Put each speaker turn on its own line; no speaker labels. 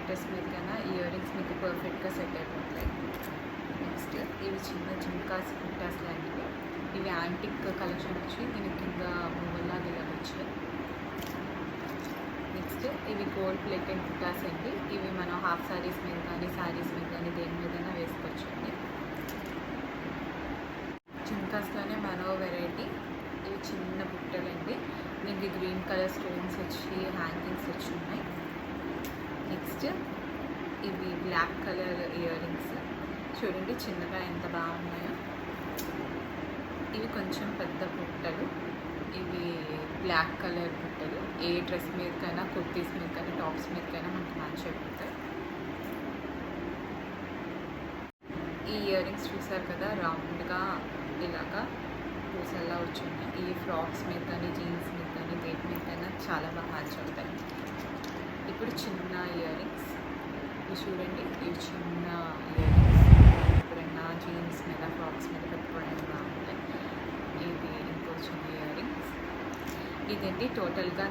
Dress మీదకైనా ఈ ear rings మీకు పర్ఫెక్ట్గా సెట్ అయిపోతాయి. నెక్స్ట్ ఇవి చిన్న జిమ్కాస్ బుట్టాస్ లాంటివి. ఇవి యాంటిక్ కలెక్షన్ వచ్చి దీనికి కింద మువ్వల్లాగా ఇలా వచ్చాయి. నెక్స్ట్ ఇవి గోల్డ్ ప్లేటెడ్ బుట్టాస్ అండి. ఇవి మనం హాఫ్ శారీస్ మీద కానీ శారీస్ మీద కానీ దేని మీదైనా వేసుకోవచ్చండి. జిమ్కాస్లోనే మరో వెరైటీ, ఇవి చిన్న బుట్టలండి. దీనికి గ్రీన్ కలర్ స్టోన్స్ వచ్చి హ్యాంగింగ్స్ వచ్చి ఉన్నాయి. నెక్స్ట్ ఇవి బ్లాక్ కలర్ ఇయర్ రింగ్స్ చూడండి, చిన్నగా ఎంత బాగున్నాయో. ఇవి కొంచెం పెద్ద బుట్టలు. ఇవి బ్లాక్ కలర్ బుట్టలు. ఏ డ్రెస్ మీదకైనా, కుర్తీస్ మీదకైనా, టాప్స్ మీదకైనా మనకు మ్యాచ్ అయిపోతాయి. ఈ ఇయర్ రింగ్స్ చూసారు కదా, రౌండ్గా ఇలాగా పూసల్లా వచ్చున్నాయి. ఈ ఫ్రాక్స్ మీద కానీ, జీన్స్ మీద కానీ, దేని మీదకైనా చాలా బాగా మ్యాచ్ అవుతాయి. ఇప్పుడు చిన్న ఇయర్ రింగ్స్ ఇవి చూడండి, ఇవి చిన్న ఇయర్ రింగ్స్ ఎప్పుడైనా జీన్స్ మీద, ఫ్రాక్స్ మీద పెట్టుకోవడానికి బాగుంటాయి. ఇది ఇంకో చిన్న ఇయర్ రింగ్స్. ఇదండి టోటల్గా